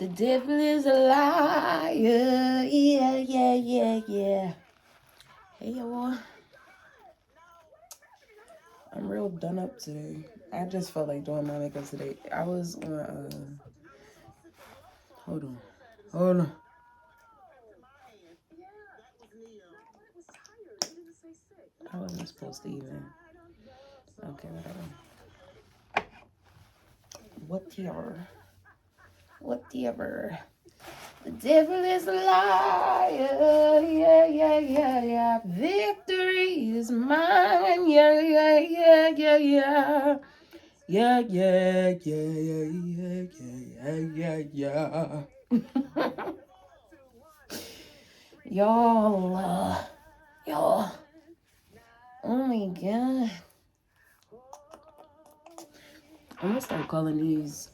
The devil is a liar. Yeah, yeah, yeah, yeah. Hey, y'all. I'm real done up today. I just felt like doing my makeup today. I was on, hold on. Hold on. I wasn't supposed to even. Okay, whatever. Whatever. Whatever. The devil is a liar. Yeah, yeah, yeah, yeah. Victory is mine. Yeah, yeah, yeah, yeah, yeah. Yeah, yeah, yeah, yeah, yeah, yeah, yeah, yeah. Y'all. Oh my god. I'm gonna start calling these,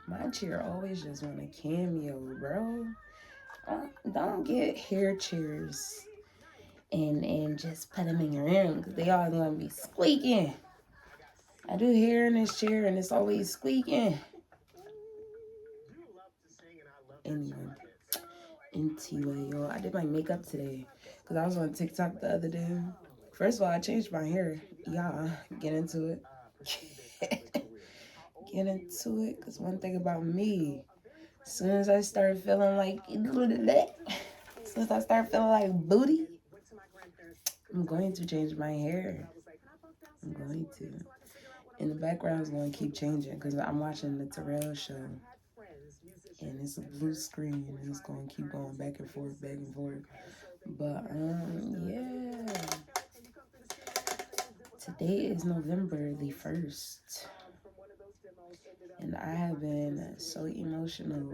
my chair always just want a cameo, bro. Don't get hair chairs and just put them in your room because they all gonna be squeaking. I do hair in this chair and it's always squeaking. Anyway, y'all, I did my makeup today because I was on TikTok the other day. First of all, I changed my hair. Yeah, get into it. Get into it, because one thing about me, as soon as I start feeling like, since I start feeling like booty, I'm going to change my hair. I'm going to. And the background is going to keep changing because I'm watching the Terrell show. And it's a blue screen and it's going to keep going back and forth, back and forth. But, yeah. Today is November the 1st. And I have been so emotional.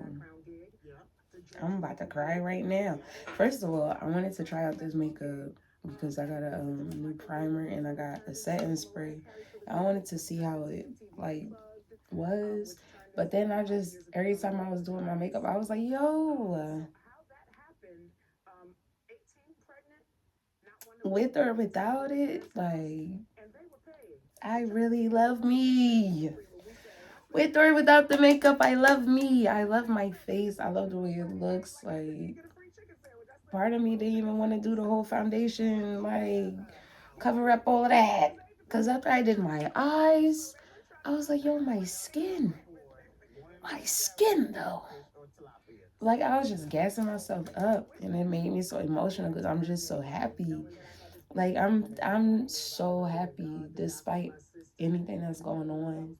I'm about to cry right now. First of all, I wanted to try out this makeup because I got a new primer and I got a setting spray. I wanted to see how it was, but then every time I was doing my makeup, I was like, yo, with or without it, I really love me. With or without the makeup, I love me. I love my face. I love the way it looks. Part of me didn't even want to do the whole foundation, cover up all of that. Because after I did my eyes, I was like, yo, my skin, though. I was just gassing myself up, and it made me so emotional because I'm just so happy. I'm so happy despite anything that's going on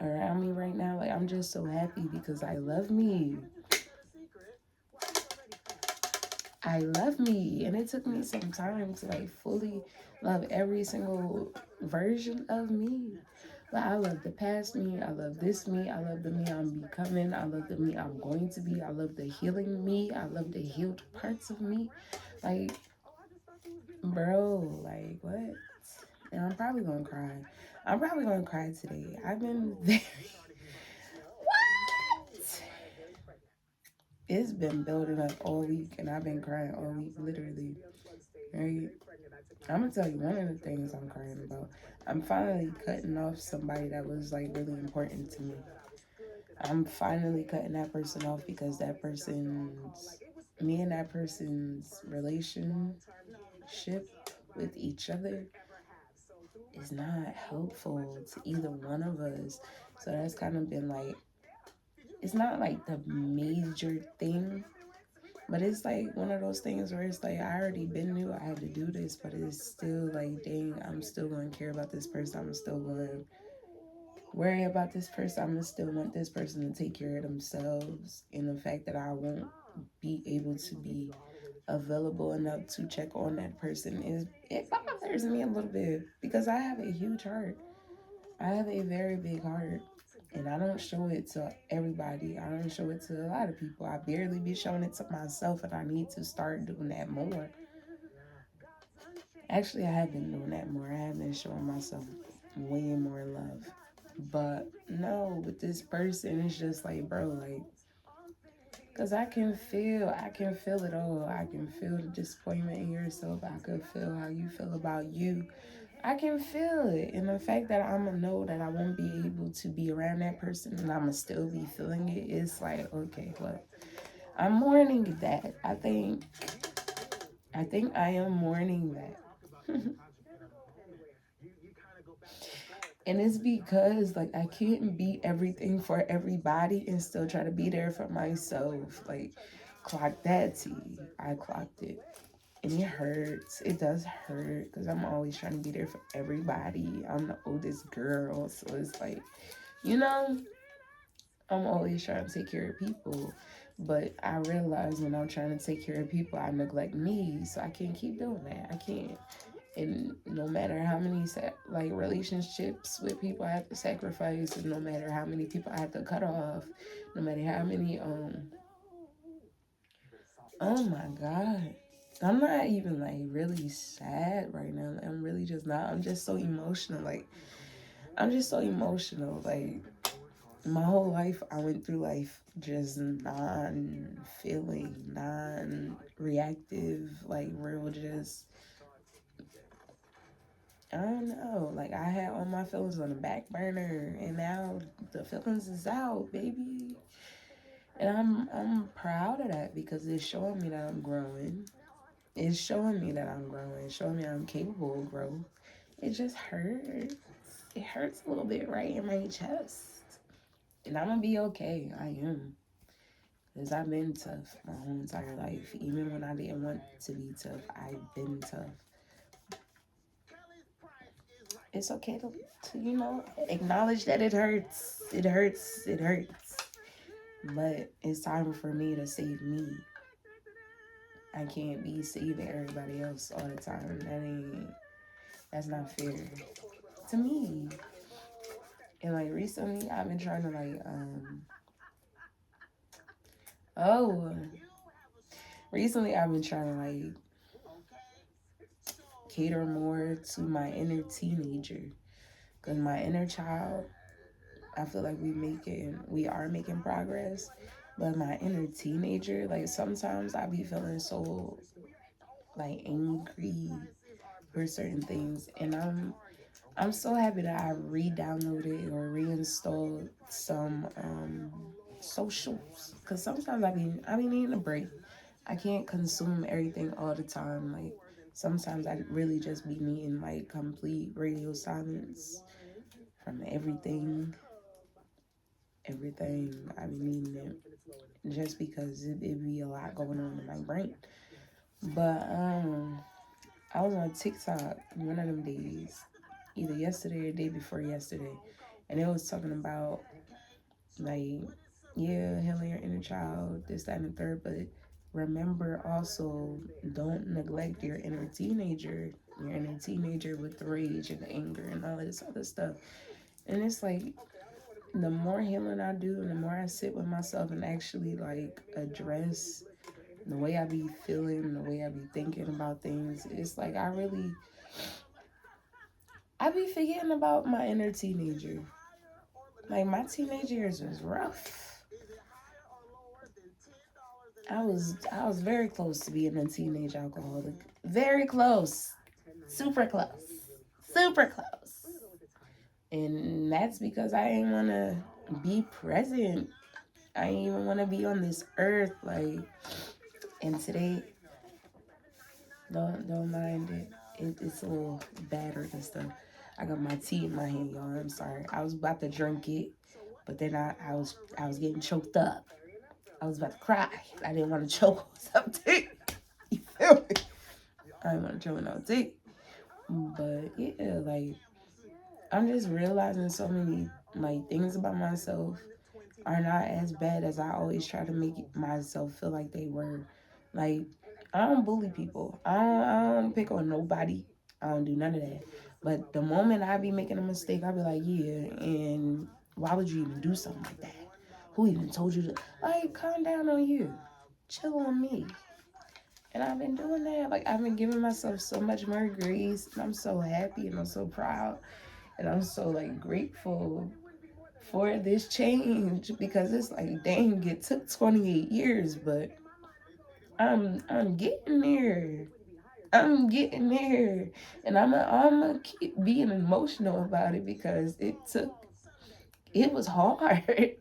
around me right now. I'm just so happy because I love me. I love me, and it took me some time to fully love every single version of me. I love the past me, I love this me, I love the me I'm becoming, I love the me I'm going to be, I love the healing me, I love the healed parts of me. Bro, what? And I'm probably gonna cry. I'm probably gonna cry today. I've been very what? It's been building up all week, and I've been crying all week, literally. Right? I'm gonna tell you one of the things I'm crying about. I'm finally cutting off somebody that was really important to me. I'm finally cutting that person off because me and that person's relationship with each other is not helpful to either one of us. So that's kind of been it's not the major thing, but it's one of those things where it's I already been knew I had to do this, but it's still dang, I'm still going to care about this person. I'm still going to worry about this person. I'm going to still want this person to take care of themselves. And the fact that I won't be able to be available enough to check on that person it bothers me a little bit because I have a huge heart. I have a very big heart. And I don't show it to everybody. I don't show it to a lot of people. I barely be showing it to myself, and I need to start doing that more. Actually, I have been doing that more. I have been showing myself way more love. But no, with this person, it's just bro, because I can feel it all. I can feel the disappointment in yourself. I can feel how you feel about you. I can feel it. And the fact that I'm going to know that I won't be able to be around that person and I'm going to still be feeling it, it's like, okay, well, I'm mourning that. I think I am mourning that. And it's because like I can't be everything for everybody and still try to be there for myself. Like clock that T. I clocked it. And it hurts. It does hurt because I'm always trying to be there for everybody. I'm the oldest girl, so it's like, you know, I'm always trying to take care of people. But I realize when I'm trying to take care of people, I neglect me. So I can't keep doing that. I can't. And no matter how many like relationships with people I have to sacrifice, and no matter how many people I have to cut off, no matter how many oh my god, I'm not even like really sad right now. I'm really just not. I'm just so emotional. Like I'm just so emotional. Like my whole life, I went through life just non-feeling, non-reactive, like real just I don't know. Like I had all my feelings on the back burner, and now the feelings is out, baby. And I'm proud of that because it's showing me that I'm growing. It's showing me that I'm growing. It's showing me I'm capable of growth. It just hurts. It hurts a little bit right in my chest, and I'm gonna be okay. I am. Because I've been tough my whole entire life. Even when I didn't want to be tough, I've been tough. It's okay to acknowledge that it hurts. It hurts. It hurts. But it's time for me to save me. I can't be saving everybody else all the time. That's not fair to me. And like recently I've been trying to oh recently I've been trying to like cater more to my inner teenager. Cause my inner child, I feel like we are making progress. But my inner teenager, like sometimes I be feeling so like angry for certain things, and I'm so happy that I re-downloaded or reinstalled some socials. Cause sometimes I be needing a break. I can't consume everything all the time. Like sometimes I really just be needing like complete radio silence from everything. I be needing it just because it be a lot going on in my brain. But I was on TikTok one of them days, either yesterday or the day before yesterday, and it was talking about like, yeah, healing your inner child, this, that, and the third, but remember also don't neglect your inner teenager with the rage and the anger and all this other stuff. And it's like the more healing I do and the more I sit with myself and actually like address the way I be feeling, the way I be thinking about things, it's like I be forgetting about my inner teenager. Like my teenage years was rough. I was very close to being a teenage alcoholic. Very close. Super close. Super close. And that's because I didn't want to be present. I didn't even want to be on this earth. Like, and today, don't mind it. It's a little battered and stuff. I got my tea in my hand, y'all. I'm sorry. I was about to drink it, but then I was getting choked up. I was about to cry. I didn't want to choke on something. You feel me? I didn't want to choke on no tea. But yeah, like I'm just realizing so many like things about myself are not as bad as I always try to make myself feel like they were. Like I don't bully people. I don't pick on nobody. I don't do none of that. But the moment I be making a mistake, I be like, yeah, and why would you even do something like that? Who even told you to like calm down on you? Chill on me. And I've been doing that. Like I've been giving myself so much more grace. And I'm so happy and I'm so proud. And I'm so like grateful for this change because it's like dang, it took 28 years, but I'm getting there. I'm getting there. And I'm gonna keep being emotional about it because it was hard.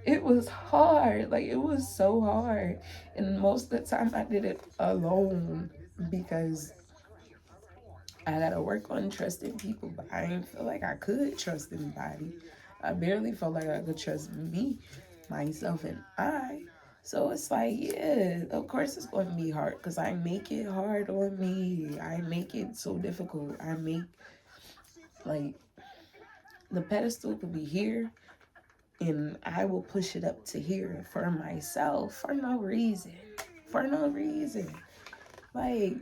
It was hard. Like, it was so hard. And most of the time I did it alone because I gotta work on trusting people, but I didn't feel like I could trust anybody. I barely felt like I could trust me, myself, and I. So it's like, yeah, of course it's going to be hard because I make it hard on me. I make it so difficult. I make, like, the pedestal could be here and I will push it up to here for myself for no reason. For no reason. Like,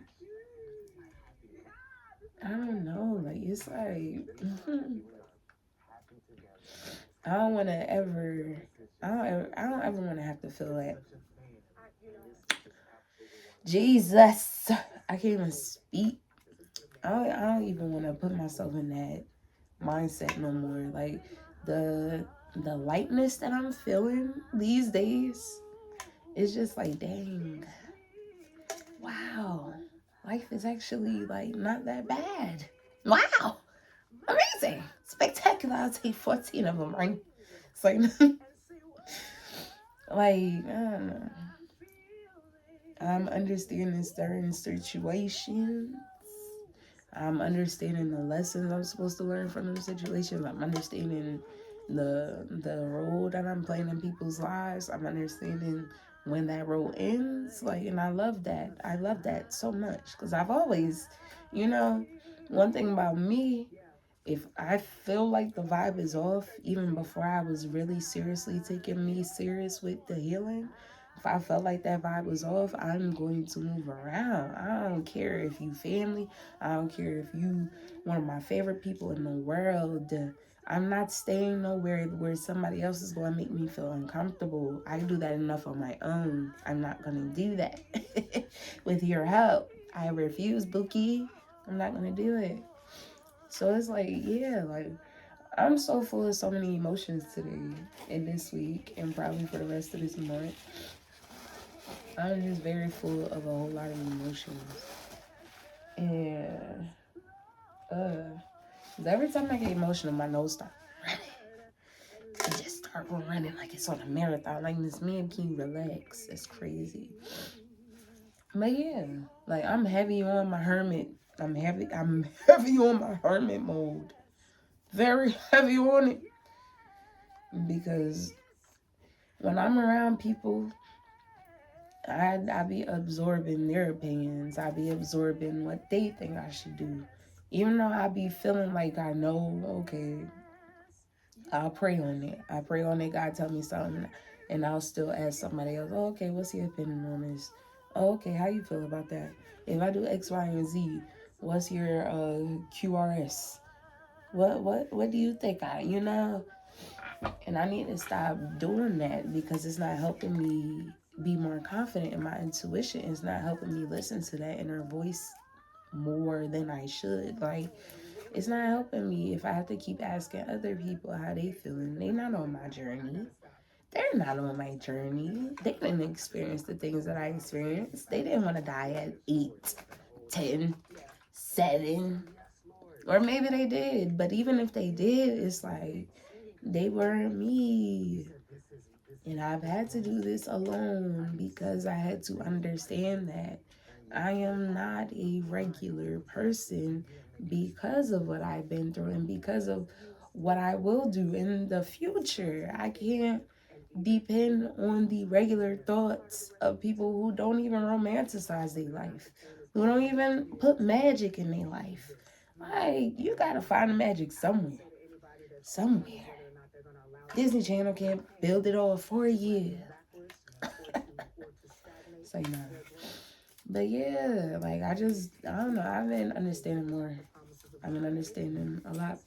I don't know. Like, it's like, I don't want to ever, I don't ever want to have to feel that. Jesus, I can't even speak. I don't even want to put myself in that mindset no more. Like, the lightness that I'm feeling these days is just like, dang, wow, life is actually like not that bad. Wow, amazing, spectacular. I'll take 14 of them, right? It's like, like, I don't know. I'm understanding certain situations. I'm understanding the lessons I'm supposed to learn from those situations. I'm understanding the role that I'm playing in people's lives. I'm understanding when that role ends. Like, and I love that. I love that so much because I've always, you know, one thing about me, if I feel like the vibe is off, even before I was really seriously taking me serious with the healing, if I felt like that vibe was off, I'm going to move around. I don't care if you family. I don't care if you one of my favorite people in the world. I'm not staying nowhere where somebody else is going to make me feel uncomfortable. I do that enough on my own. I'm not going to do that with your help. I refuse, Bookie. I'm not going to do it. So it's like, yeah, like, I'm so full of so many emotions today and this week and probably for the rest of this month. I'm just very full of a whole lot of emotions. And uh every time I get emotional, my nose starts running. It just start running like it's on a marathon. Like, this man can relax. It's crazy. But yeah, like, I'm heavy on my hermit. I'm heavy on my hermit mode. Very heavy on it. Because when I'm around people, I be absorbing their opinions. I be absorbing what they think I should do. Even though I be feeling like I know, okay, I'll pray on it. I pray on it, God tell me something, and I'll still ask somebody else, oh, okay, what's your opinion on this? Oh, okay, how you feel about that? If I do X, Y, and Z, what's your QRS? What do you think? And I need to stop doing that because it's not helping me be more confident in my intuition. It's not helping me listen to that inner voice more than I should. Like, it's not helping me if I have to keep asking other people how they feeling. They not on my journey. They're not on my journey. They didn't experience the things that I experienced. They didn't want to die at 8, 10, 7. Or maybe they did. But even if they did, it's like, they weren't me. And I've had to do this alone because I had to understand that I am not a regular person because of what I've been through and because of what I will do in the future. I can't depend on the regular thoughts of people who don't even romanticize their life, who don't even put magic in their life. Like, you gotta find the magic somewhere. Somewhere. Disney Channel can't build it all for you. It's like, nah. But yeah, like, I don't know. I've been understanding more. I've been understanding a lot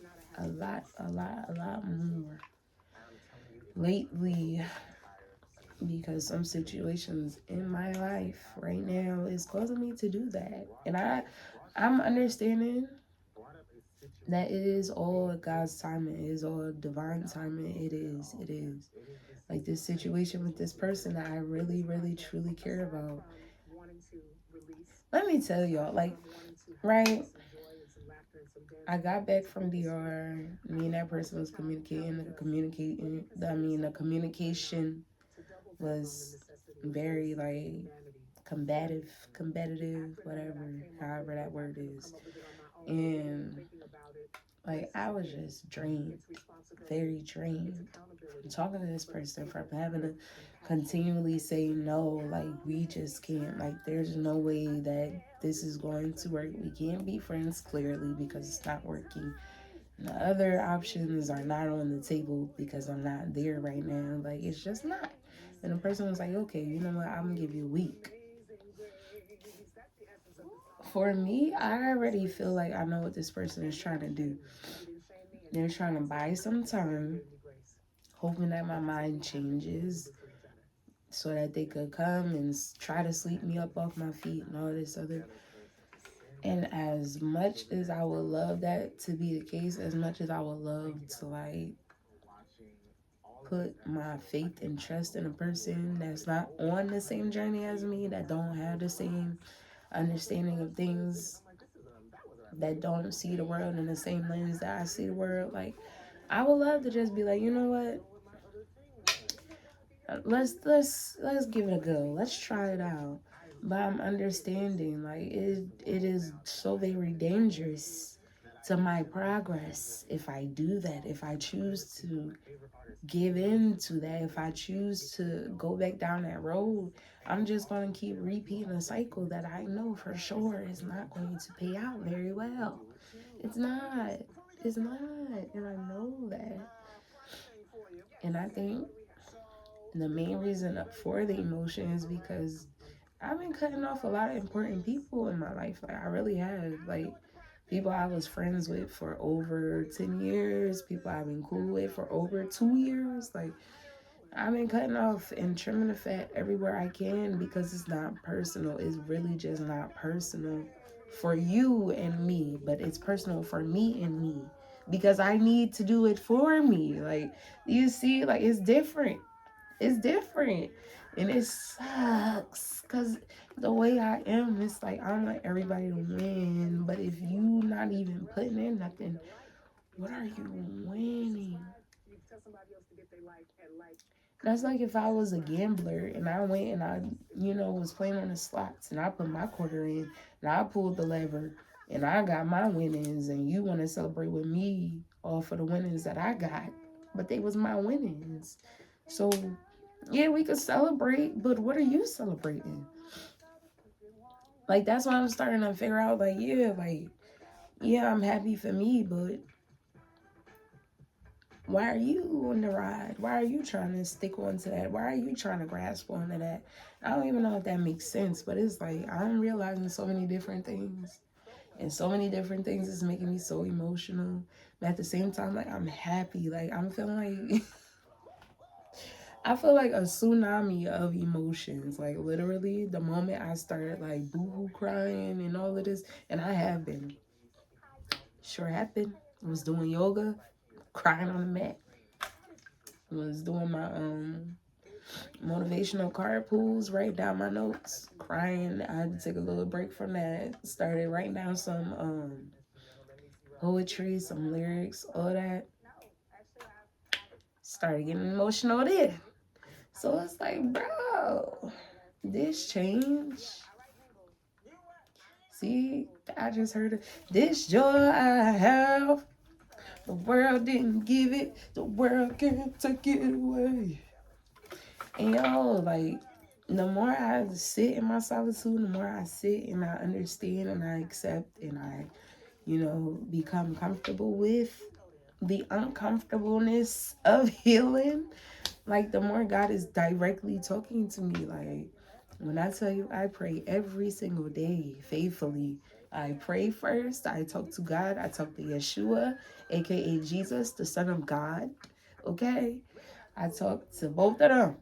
more lately because some situations in my life right now is causing me to do that. And I'm understanding that it is all God's timing. It is all divine timing. It is. It is. Like, this situation with this person that I really, really, truly care about. let me tell y'all, like, right? I got back from DR. Me and that person was communicating. The communication was very like competitive, whatever, however that word is. And like I was just drained, very drained. I'm talking to this person from having to continually say no, like we just can't, like there's no way that this is going to work. We can't be friends clearly because it's not working. And the other options are not on the table because I'm not there right now. Like it's just not. And the person was like, okay, you know what? I'm gonna give you a week. For me, I already feel like I know what this person is trying to do. They're trying to buy some time, hoping that my mind changes so that they could come and try to sweep me up off my feet and all this other. And as much as I would love that to be the case, as much as I would love to like put my faith and trust in a person that's not on the same journey as me, that don't have the same understanding of things, that don't see the world in the same lens that I see the world, like I would love to just be like, you know what? Let's give it a go. Let's try it out. But I'm understanding like it is so very dangerous to my progress if I do that. If I choose to give in to that, if I choose to go back down that road, I'm just going to keep repeating a cycle that I know for sure is not going to pay out very well. It's not. It's not. And I know that. And I think the main reason for the emotion is because I've been cutting off a lot of important people in my life. Like I really have. Like people I was friends with for over 10 years, people I've been cool with for over 2 years. Like I've been cutting off and trimming the fat everywhere I can because it's not personal. It's really just not personal for you and me, but it's personal for me and me because I need to do it for me. Like you see, like it's different. It's different. And it sucks because the way I am, it's like I want everybody to win. But if you not even putting in nothing, what are you winning? That's like if I was a gambler and I went and I, was playing on the slots and I put my quarter in and I pulled the lever and I got my winnings and you want to celebrate with me off of the winnings that I got. But they was my winnings. So yeah, we could celebrate, but what are you celebrating? Like, that's what I'm starting to figure out. Like, yeah, I'm happy for me, but why are you on the ride? Why are you trying to stick onto that? Why are you trying to grasp onto that? I don't even know if that makes sense, but it's like I'm realizing so many different things. And so many different things is making me so emotional. But at the same time, like, I'm happy. Like, I'm feeling like I feel like a tsunami of emotions. Like literally, the moment I started like boohoo crying and all of this, and I have been, sure have been. I was doing yoga, crying on the mat. I was doing my motivational card pulls, write down my notes, crying. I had to take a little break from that. Started writing down some poetry, some lyrics, all that. Started getting emotional there. So it's like, bro, this change. See, I just heard it. This joy I have, the world didn't give it, the world can't take it away. And yo, like, the more I sit in my solitude, the more I sit and I understand and I accept and I, become comfortable with the uncomfortableness of healing, like, the more God is directly talking to me. Like, when I tell you, I pray every single day faithfully. I pray first. I talk to God. I talk to Yeshua, aka Jesus, the Son of God. Okay? I talk to both of them.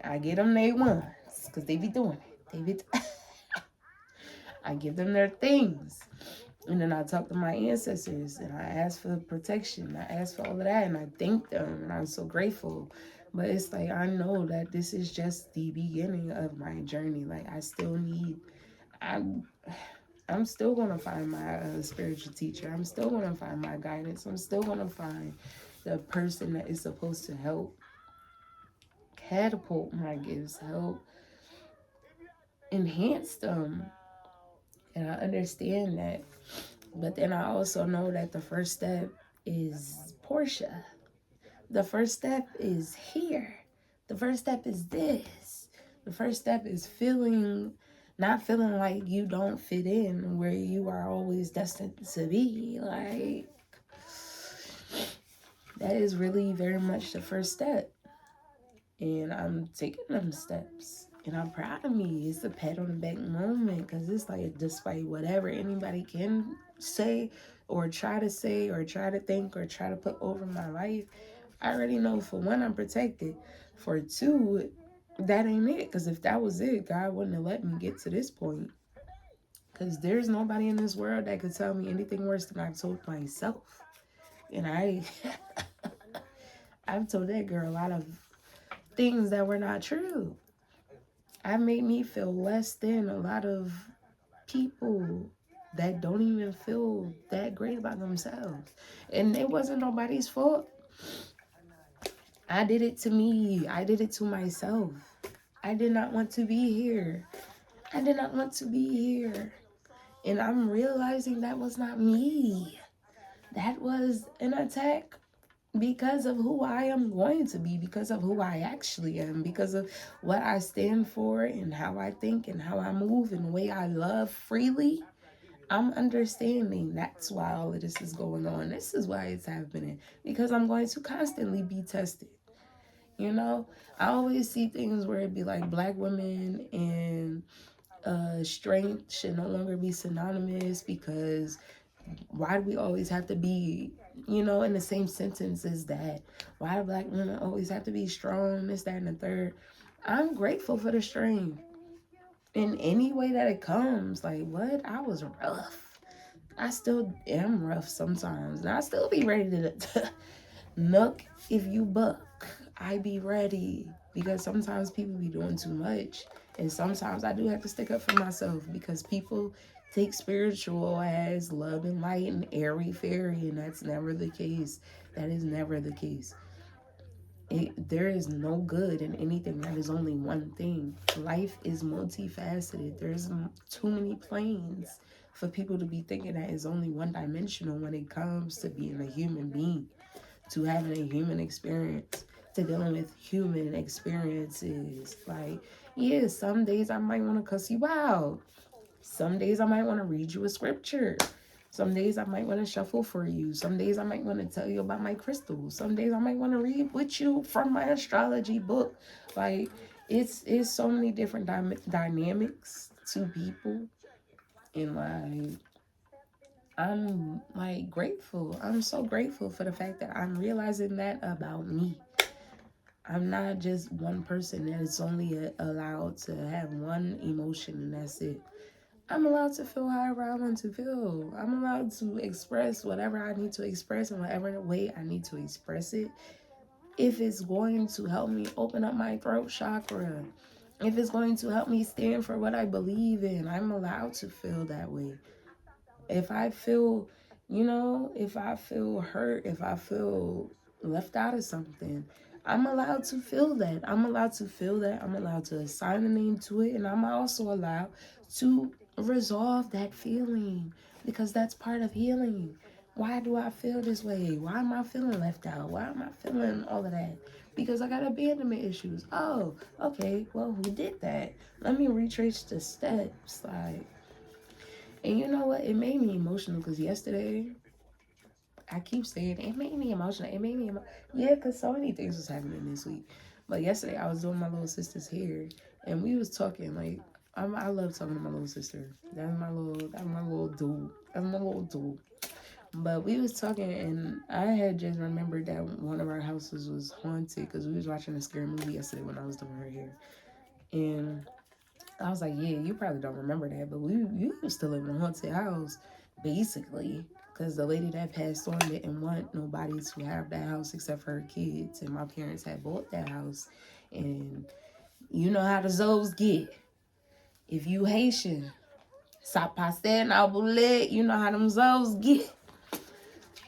I get them they ones because they be doing it. I give them their things. And then I talk to my ancestors and I ask for protection. I ask for all of that and I thank them and I'm so grateful. But it's like I know that this is just the beginning of my journey. Like I still need I'm still going to find my spiritual teacher. I'm still going to find my guidance. I'm still going to find the person that is supposed to help catapult my gifts, help enhance them. And I understand that. But then I also know that the first step is Portia. The first step is here. The first step is this. The first step is not feeling like you don't fit in where you are always destined to be. Like, that is really very much the first step. And I'm taking them steps. And I'm proud of me. It's a pat on the back moment, because it's like, despite whatever anybody can say or try to say or try to think or try to put over my life, I already know, for one, I'm protected. For two, that ain't it. Because if that was it, God wouldn't have let me get to this point. Because there's nobody in this world that could tell me anything worse than I've told myself. And I've told that girl a lot of things that were not true. I made me feel less than a lot of people that don't even feel that great about themselves. And it wasn't nobody's fault. I did it to me. I did it to myself. I did not want to be here. I did not want to be here. And I'm realizing that was not me. That was an attack because of who I am going to be, because of who I actually am, because of what I stand for and how I think and how I move and the way I love freely. I'm understanding that's why all of this is going on. This is why it's happening, because I'm going to constantly be tested. You know, I always see things where it'd be like black women and strength should no longer be synonymous, because why do we always have to be, in the same sentence as that? Why do black women always have to be strong, this, that, and the third? I'm grateful for the strength in any way that it comes. Like, what? I was rough. I still am rough sometimes. And I still be ready to Nook, if you buck, I be ready. Because sometimes people be doing too much. And sometimes I do have to stick up for myself, because people take spiritual as love and light and airy fairy, and that's never the case. That is never the case. There is no good in anything that is only one thing. Life is multifaceted. There's too many planes for people to be thinking that is only one dimensional when it comes to being a human being, to having a human experience, to dealing with human experiences. Like, yeah, some days I might want to cuss you out. Some days I might want to read you a scripture. Some days I might want to shuffle for you. Some days I might want to tell you about my crystals. Some days I might want to read with you from my astrology book. Like, it's so many different dynamics to people. And like, I'm like grateful. I'm so grateful for the fact that I'm realizing that about me. I'm not just one person that is only allowed to have one emotion and that's it. I'm allowed to feel however I want to feel. I'm allowed to express whatever I need to express in whatever way I need to express it. If it's going to help me open up my throat chakra, if it's going to help me stand for what I believe in, I'm allowed to feel that way. If I feel, if I feel hurt, if I feel left out of something, I'm allowed to feel that. I'm allowed to feel that. I'm allowed to assign a name to it. And I'm also allowed to resolve that feeling, because that's part of healing. Why do I feel this way? Why am I feeling left out? Why am I feeling all of that? Because I got abandonment issues. Oh, okay. Well, who did that? Let me retrace the steps. Like, and you know what? It made me emotional, because yesterday, I keep saying it made me emotional. Yeah, because so many things was happening this week. But yesterday, I was doing my little sister's hair, and we was talking. Like, I love talking to my little sister. That's my little dude. That's my little dude. But we was talking, and I had just remembered that one of our houses was haunted, because we was watching a scary movie yesterday when I was doing her hair. And I was like, yeah, you probably don't remember that, but we used to live in a haunted house, basically, because the lady that passed on didn't want nobody to have that house except for her kids, and my parents had bought that house. And you know how the Zoes get. If you Haitian, Stop pastel, bullet. You know how them zoes get.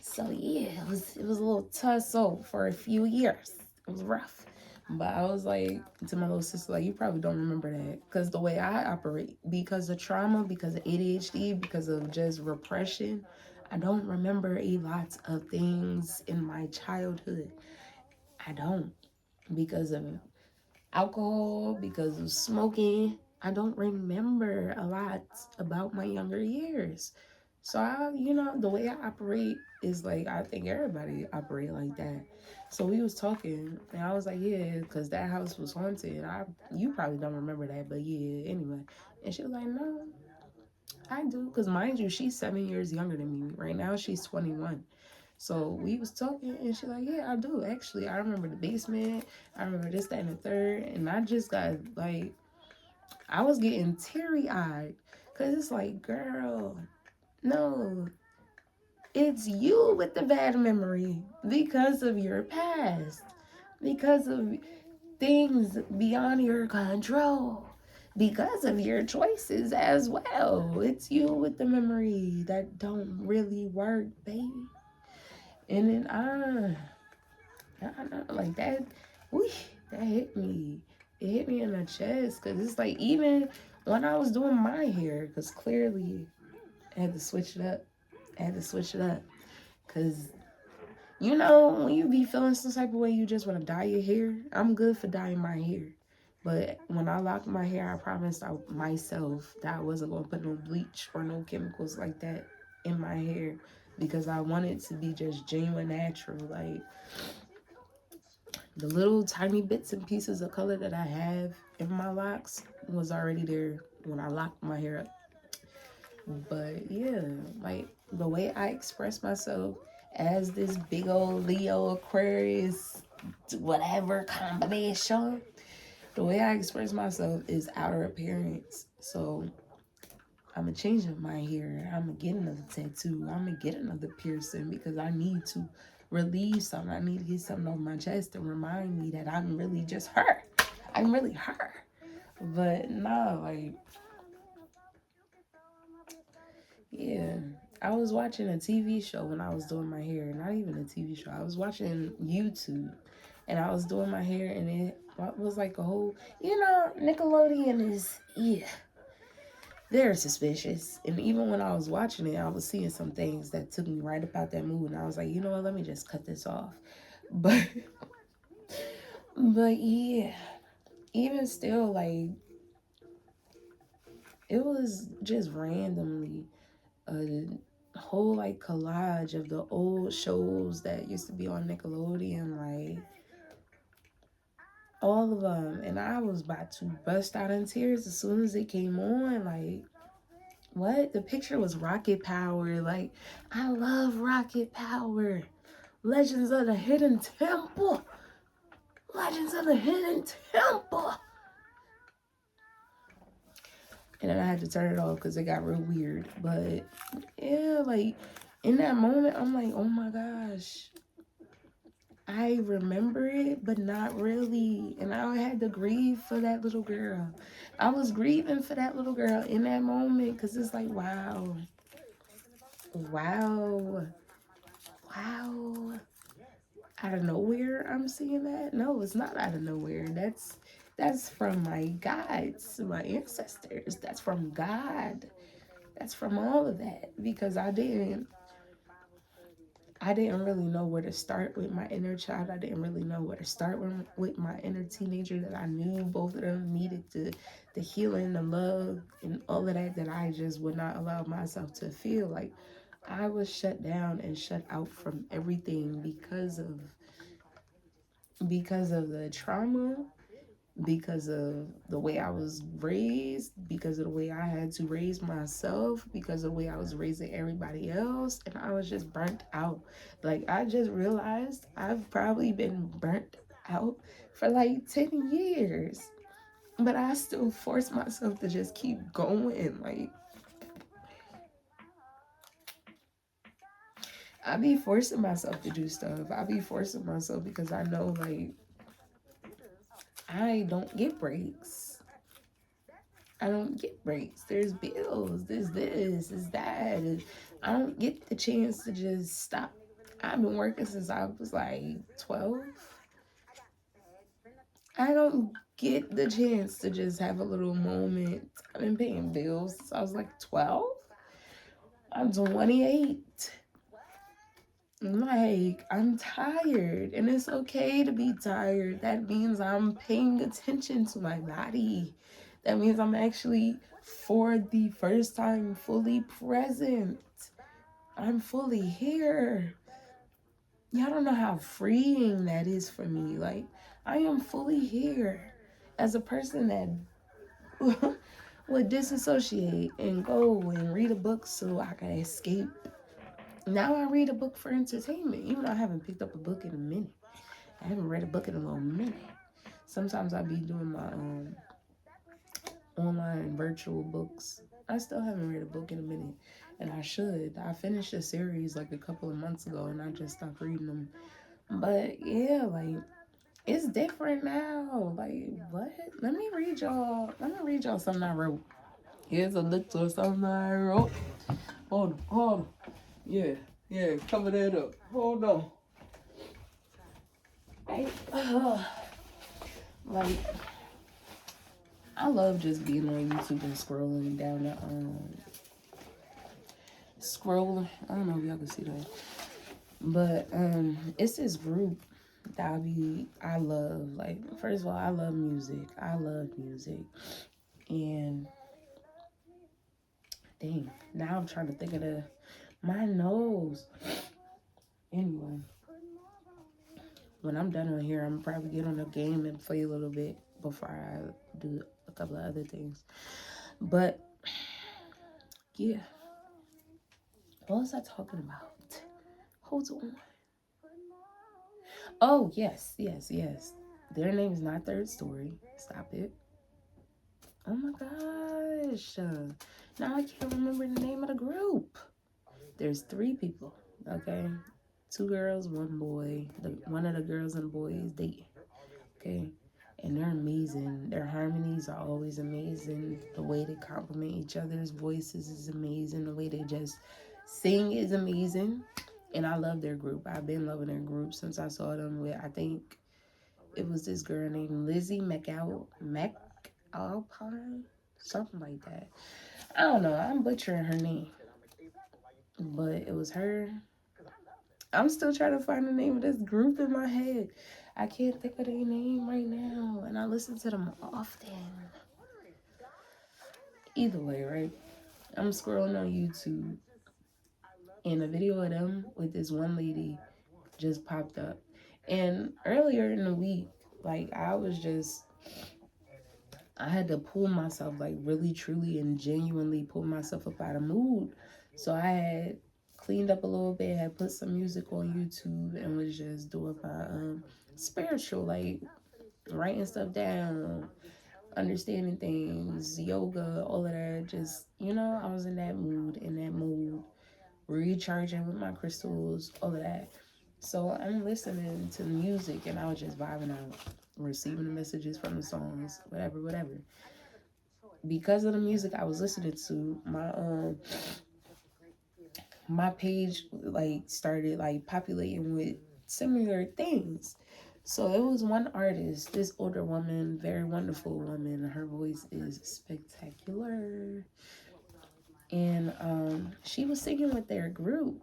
So yeah, it was a little tussle for a few years. It was rough. But I was like to my little sister, like, you probably don't remember that. Because the way I operate, because of trauma, because of ADHD, because of just repression, I don't remember a lot of things in my childhood. I don't. Because of alcohol, because of smoking. I don't remember a lot about my younger years. So the way I operate is like I think everybody operate like that. So we was talking and I was like, yeah, because that house was haunted. You probably don't remember that, but yeah, anyway. And she was like, no, I do. Because mind you, she's 7 years younger than me. Right now she's 21. So we was talking and she's like, yeah, I do. Actually, I remember the basement. I remember this, that, and the third. And I just got like, I was getting teary-eyed. Because it's like, girl, no, it's you with the bad memory because of your past, because of things beyond your control, because of your choices as well. It's you with the memory that don't really work, baby. And then like that, whoosh, that hit me. It hit me in the chest because it's like even when I was doing my hair, because clearly I had to switch it up. I had to switch it up because when you be feeling some type of way, you just want to dye your hair. I'm good for dyeing my hair. But when I locked my hair, I promised myself that I wasn't going to put no bleach or no chemicals like that in my hair because I wanted to be just genuine natural. Like the little tiny bits and pieces of color that I have in my locks was already there when I locked my hair up. But yeah, like the way I express myself as this big old Leo Aquarius, whatever combination, the way I express myself is outer appearance. So I'm gonna change up my hair. I'm gonna get another tattoo. I'm gonna get another piercing because I need to relieve something. I need to get something off my chest to remind me that I'm really just her. I'm really her. But no, like, yeah. I was watching a TV show when I was doing my hair. Not even a TV show. I was watching YouTube and I was doing my hair and it was like a whole, Nickelodeon is, yeah, they're suspicious. And even when I was watching it, I was seeing some things that took me right about that mood. And I was like, you know what, let me just cut this off. But, but yeah, even still, like, it was just randomly a whole like collage of the old shows that used to be on Nickelodeon, like all of them. And I was about to bust out in tears as soon as it came on. Like, what? The picture was Rocket Power. Like, I love Rocket Power. Legends of the Hidden Temple. Legends of the Hidden Temple. And then I had to turn it off because it got real weird. But yeah, like in that moment, I'm like, oh my gosh. I remember it, but not really. And I had to grieve for that little girl. I was grieving for that little girl in that moment because it's like, wow. Wow. Wow. Out of nowhere, I'm seeing that? No, it's not out of nowhere. That's from my guides, my ancestors. That's from God. That's from all of that because I didn't really know where to start with my inner child. I didn't really know where to start with my inner teenager that I knew both of them needed the healing, the love, and all of that I just would not allow myself to feel. Like I was shut down and shut out from everything because of the trauma, because of the way I was raised, because of the way I had to raise myself, because of the way I was raising everybody else. And I was just burnt out. Like, I just realized I've probably been burnt out for like 10 years. But I still force myself to just keep going. Like, I be forcing myself to do stuff. I be forcing myself because I know, like, I don't get breaks. I don't get breaks. There's bills. There's this. There's that. And I don't get the chance to just stop. I've been working since I was like 12. I don't get the chance to just have a little moment. I've been paying bills since I was like 12. I'm 28. Like, I'm tired, and it's okay to be tired. That means I'm paying attention to my body. That means I'm actually, for the first time, fully present. I'm fully here. Y'all don't know how freeing that is for me. Like, I am fully here as a person that would disassociate and go and read a book so I can escape. Now I read a book for entertainment, even though I haven't picked up a book in a minute. I haven't read a book in a little minute. Sometimes I be doing my online virtual books. I still haven't read a book in a minute, and I should. I finished a series like a couple of months ago, and I just stopped reading them. But yeah, like, it's different now. Like, what? Let me read y'all. Let me read y'all something I wrote. Here's a little something I wrote. Hold on. Yeah, cover that up. Hold on. Hey, like, I love just being on YouTube and scrolling down the scrolling. I don't know if y'all can see that, but it's this group that I love. Like, first of all, I love music. I love music, and dang, now I'm trying to think of my nose. Anyway, when I'm done on here, I'm probably get on the game and play a little bit before I do a couple of other things. But yeah, what was I talking about? Hold on. Oh, yes. Their name is not Third Story. Stop it. Oh my gosh. Now I can't remember the name of the group. There's 3 people, okay? 2 girls, 1 boy. One of the girls and boy is dating, okay? And they're amazing. Their harmonies are always amazing. The way they compliment each other's voices is amazing. The way they just sing is amazing. And I love their group. I've been loving their group since I saw them with, I think it was this girl named Lizzie McAlpine, something like that. I don't know. I'm butchering her name, but it was her. I'm still trying to find the name of this group in my head. I can't think of their name right now, and I listen to them often. Either way, right? I'm scrolling on YouTube, and a video of them with this one lady just popped up. And earlier in the week, like, I had to pull myself, like, really, truly, and genuinely pull myself up out of mood. So I had cleaned up a little bit, had put some music on YouTube, and was just doing my spiritual, like, writing stuff down, understanding things, yoga, all of that. Just, I was in that mood, recharging with my crystals, all of that. So I'm listening to the music, and I was just vibing out, receiving the messages from the songs, whatever. Because of the music I was listening to, my page, like, started, like, populating with similar things. So it was one artist, this older woman, very wonderful woman. Her voice is spectacular, and she was singing with their group.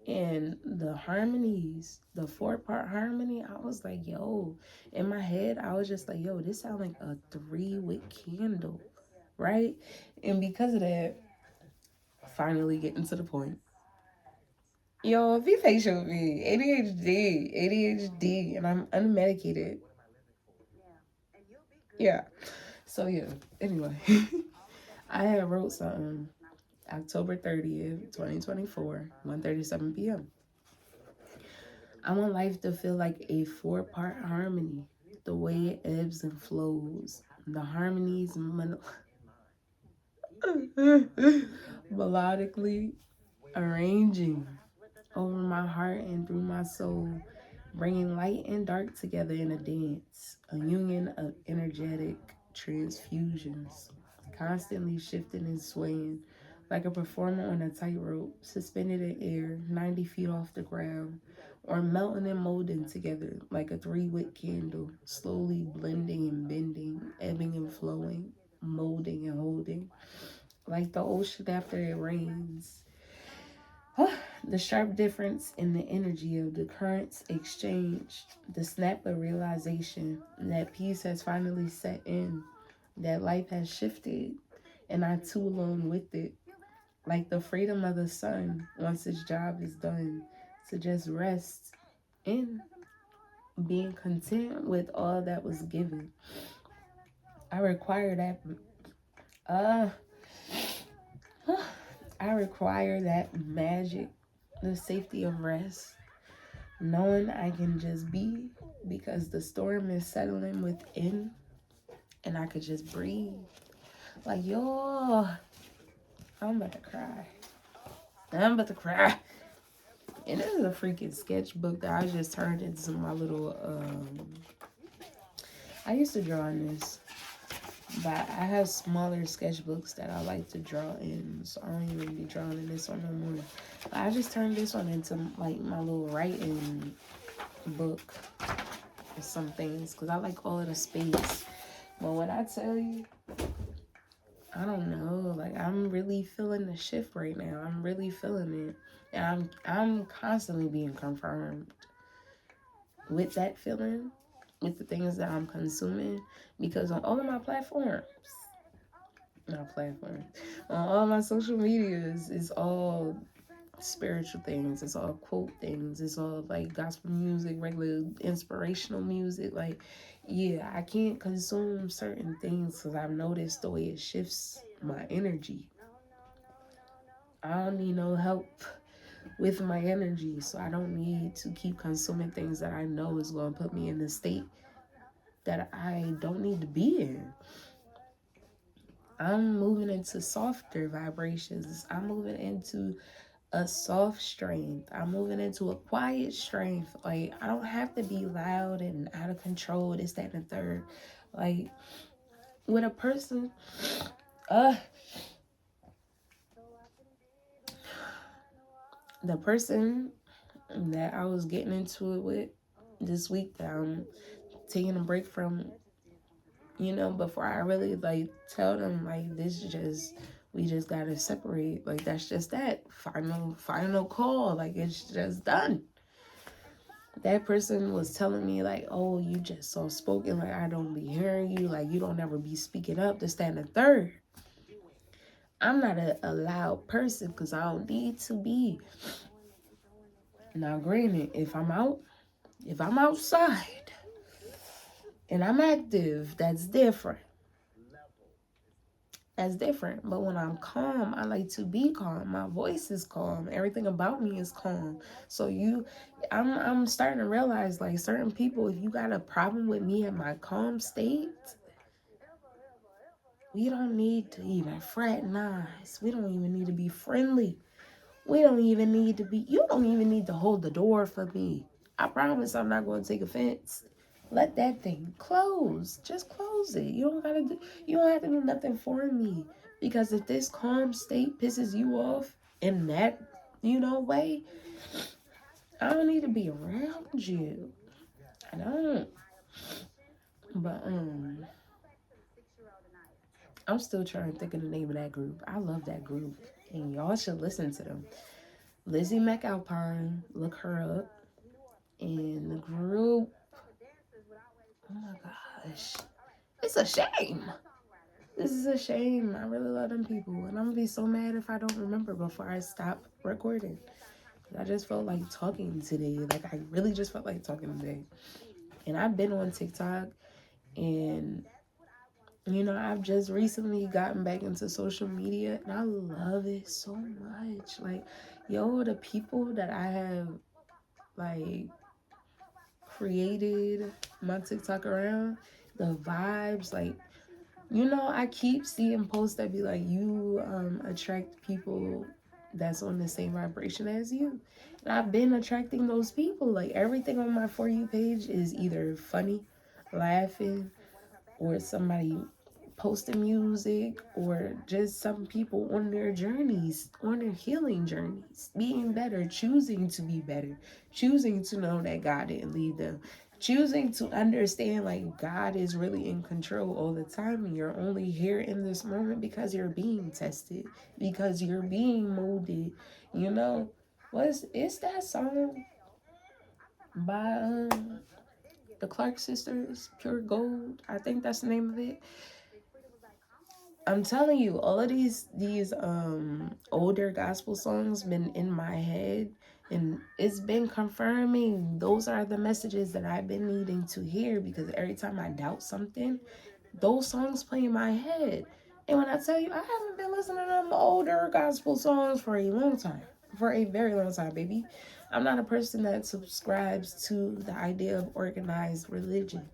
And the harmonies, the 4-part harmony, I was like, yo, in my head, I was just like, yo, this sounds like a 3-wick candle, right? And because of that, finally getting to the point. Yo, be patient with me. ADHD, and I'm unmedicated. Yeah. So yeah. Anyway, I had wrote something October 30th, 2024, 1:37 p.m. I want life to feel like a 4-part harmony. The way it ebbs and flows. The harmonies melodically arranging over my heart and through my soul, bringing light and dark together in a dance, a union of energetic transfusions. constantly shifting and swaying, like a performer on a tightrope, suspended in air, 90 feet off the ground, or melting and molding together like a 3-wick candle, slowly blending and bending, ebbing and flowing, molding and holding, like the ocean after it rains. The sharp difference in the energy of the currents exchanged, the snap of realization that peace has finally set in, that life has shifted, and I too along with it, like the freedom of the sun once its job is done, to just rest in being content with all that was given. I require that. Uh, I require that magic, the safety of rest, knowing I can just be because the storm is settling within and I could just breathe. Like, yo, I'm about to cry. I'm about to cry. And this is a freaking sketchbook that I just turned into my little, I used to draw in this, but I have smaller sketchbooks that I like to draw in, so I don't even be drawing in this one no more. But I just turned this one into like my little writing book or some things, because I like all of the space. But when I tell you, I don't know, like I'm really feeling the shift right now. I'm really feeling it. And I'm constantly being confirmed with that feeling, with the things that I'm consuming, because on all of my platforms, not platforms, on all my social medias, it's all spiritual things, it's all quote things, it's all like gospel music, regular inspirational music. Like, yeah, I can't consume certain things because I've noticed the way it shifts my energy. I don't need no help with my energy, so I don't need to keep consuming things that I know is going to put me in a state that I don't need to be in. I'm moving into softer vibrations. I'm moving into a soft strength. I'm moving into a quiet strength. Like, I don't have to be loud and out of control, this, that, and the third. Like, with a person, the person that I was getting into it with this week that I'm taking a break from, you know, before I really like tell them like this just, we just gotta separate. Like, that's just that final call. Like, it's just done. That person was telling me like, oh, you just so spoken, like I don't be hearing you, like you don't ever be speaking up, this, that, and the third. I'm not a loud person because I don't need to be. Now granted, if I'm outside and I'm active, that's different. But when I'm calm, I like to be calm. My voice is calm. Everything about me is calm. So I'm starting to realize, like, certain people, if you got a problem with me at my calm state, we don't need to even fraternize. We don't even need to be friendly. You don't even need to hold the door for me. I promise I'm not going to take offense. Let that thing close. Just close it. You don't have to do nothing for me. Because if this calm state pisses you off in that, way, I don't need to be around you. I don't. But I'm still trying to think of the name of that group. I love that group. And y'all should listen to them. Lizzie McAlpine, look her up. And the group, oh my gosh, it's a shame. This is a shame. I really love them people. And I'm going to be so mad if I don't remember before I stop recording. I just felt like talking today. Like, I really just felt like talking today. And I've been on TikTok. And, I've just recently gotten back into social media. And I love it so much. Like, the people that I have, like, created my TikTok around, the vibes, like, I keep seeing posts that be like, you attract people that's on the same vibration as you. And I've been attracting those people. Like, everything on my For You page is either funny, laughing, or somebody posting music, or just some people on their journeys, on their healing journeys, being better, choosing to be better, choosing to know that God didn't leave them, choosing to understand like God is really in control all the time, and you're only here in this moment because you're being tested, because you're being molded. You know, it's that song by the Clark sisters, Pure Gold, I think that's the name of it. I'm telling you, all of these older gospel songs been in my head, and it's been confirming those are the messages that I've been needing to hear, because every time I doubt something, those songs play in my head. And when I tell you, I haven't been listening to them older gospel songs for a long time. For a very long time, baby. I'm not a person that subscribes to the idea of organized religion.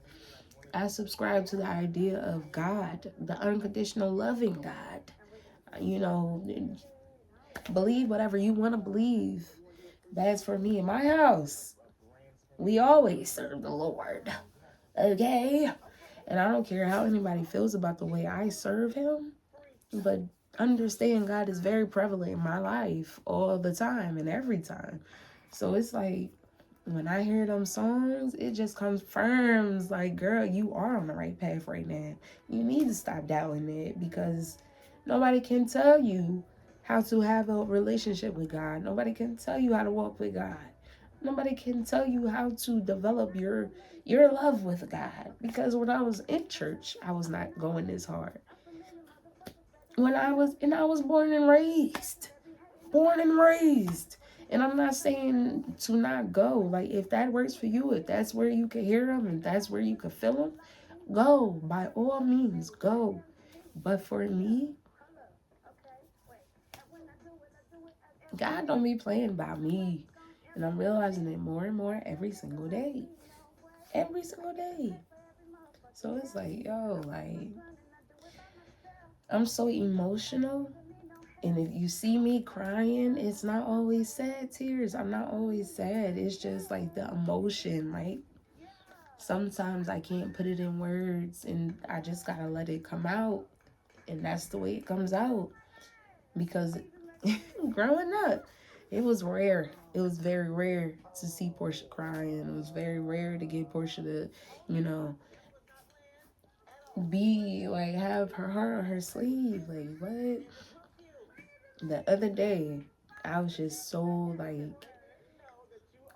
I subscribe to the idea of God, the unconditional loving God. You know, believe whatever you want to believe. That's for me in my house. We always serve the Lord. Okay? And I don't care how anybody feels about the way I serve him, but understand God is very prevalent in my life all the time and every time. So it's like, when I hear them songs, it just confirms, like, girl, you are on the right path right now. You need to stop doubting it, because nobody can tell you how to have a relationship with God. Nobody can tell you how to walk with God. Nobody can tell you how to develop your love with God. Because when I was in church, I was not going this hard. I was born and raised. And I'm not saying to not go. Like, if that works for you, if that's where you can hear them and that's where you can feel them, go. By all means, go. But for me, God don't be playing by me. And I'm realizing it more and more every single day. Every single day. So it's like, yo, like, I'm so emotional. And if you see me crying, it's not always sad tears. I'm not always sad. It's just like the emotion. Like, sometimes I can't put it in words, and I just gotta let it come out. And that's the way it comes out. Because growing up, it was rare. It was very rare to see Portia crying. It was very rare to get Portia to, you know, be like, have her heart on her sleeve. Like, what? The other day, I was just so like,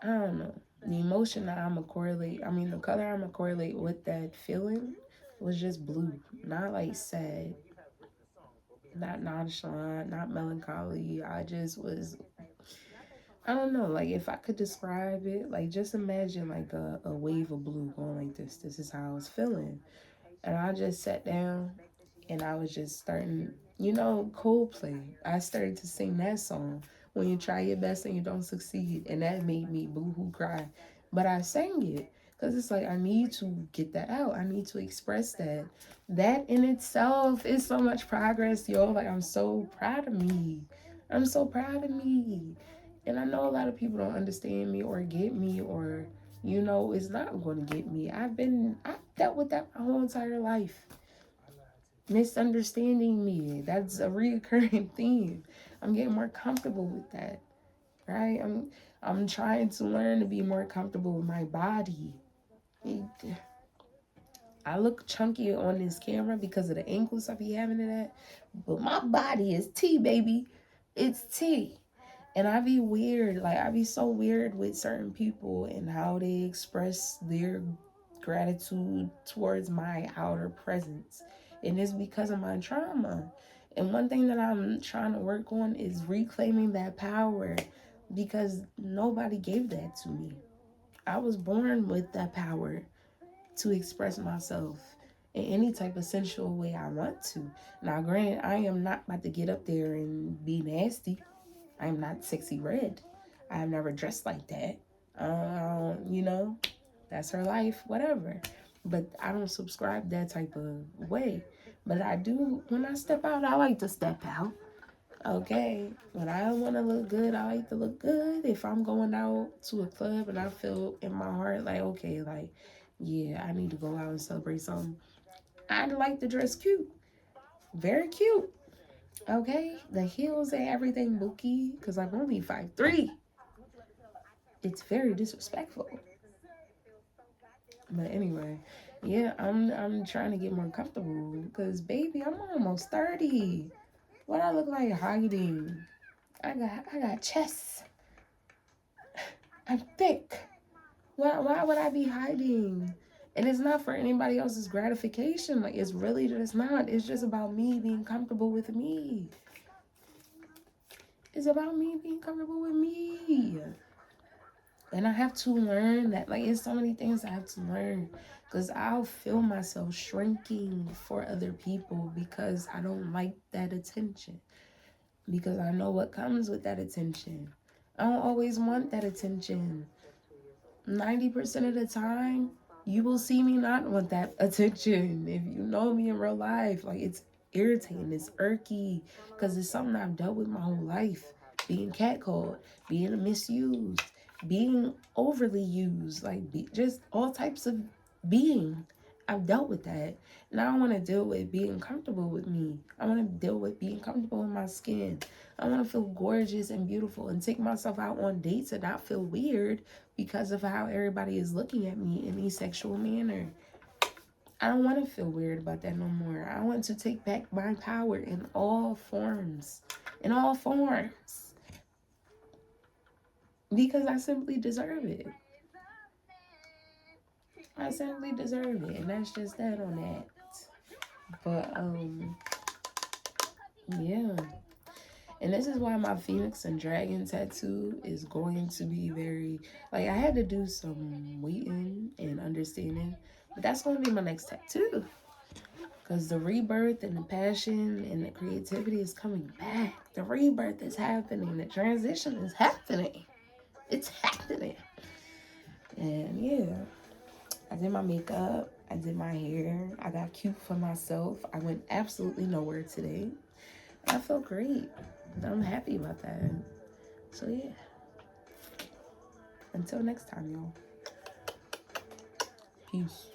I don't know. The emotion that the color I'm gonna correlate with that feeling was just blue. Not like sad, not nonchalant, not melancholy. I don't know, like, if I could describe it, like, just imagine like a wave of blue going like this. This is how I was feeling. And I just sat down and I was just starting, Coldplay. I started to sing that song, When You Try Your Best and You Don't Succeed. And that made me boo-hoo cry. But I sang it because it's like, I need to get that out. I need to express that. That in itself is so much progress, yo. Like, I'm so proud of me. I'm so proud of me. And I know a lot of people don't understand me or get me, or, it's not going to get me. I've dealt with that my whole entire life. Misunderstanding me. That's a recurring theme. I'm getting more comfortable with that. Right? I'm trying to learn to be more comfortable with my body. I look chunky on this camera because of the ankles I be having it at. But my body is T, baby. It's T. And I be weird. Like, I be so weird with certain people and how they express their gratitude towards my outer presence. And it's because of my trauma. And one thing that I'm trying to work on is reclaiming that power, because nobody gave that to me. I was born with that power to express myself in any type of sensual way I want to. Now, granted, I am not about to get up there and be nasty. I am not sexy red. I have never dressed like that. That's her life, whatever. But I don't subscribe that type of way. But I do, when I step out, I like to step out. Okay, when I want to look good, I like to look good. If I'm going out to a club and I feel in my heart like, okay, like, yeah, I need to go out and celebrate something, I'd like to dress cute. Very cute. Okay, the heels and everything, Bookie, because I'm only 5'3". It's very disrespectful. But anyway, yeah, I'm trying to get more comfortable because baby, I'm almost 30. What I look like hiding? I got chest. I'm thick. Why would I be hiding? And it's not for anybody else's gratification. Like, it's really just not. It's just about me being comfortable with me. It's about me being comfortable with me. And I have to learn that. Like, it's so many things I have to learn. Because I'll feel myself shrinking for other people because I don't like that attention. Because I know what comes with that attention. I don't always want that attention. 90% of the time, you will see me not want that attention. If you know me in real life, like, it's irritating, it's irky, because it's something I've dealt with my whole life. Being catcalled, being misused, being overly used, like, just all types of being. I've dealt with that. And I don't want to deal with being comfortable with me. I want to deal with being comfortable in my skin. I want to feel gorgeous and beautiful and take myself out on dates and not feel weird because of how everybody is looking at me in a sexual manner. I don't want to feel weird about that no more. I want to take back my power in all forms. In all forms. Because I simply deserve it. I simply deserve it. And that's just that on that. But, yeah. And this is why my Phoenix and Dragon tattoo is going to be very, like, I had to do some waiting and understanding, but that's going to be my next tattoo. Because the rebirth and the passion and the creativity is coming back. The rebirth is happening. The transition is happening. It's happening. And yeah, I did my makeup. I did my hair. I got cute for myself. I went absolutely nowhere today. I feel great. I'm happy about that. So yeah. Until next time, y'all. Peace.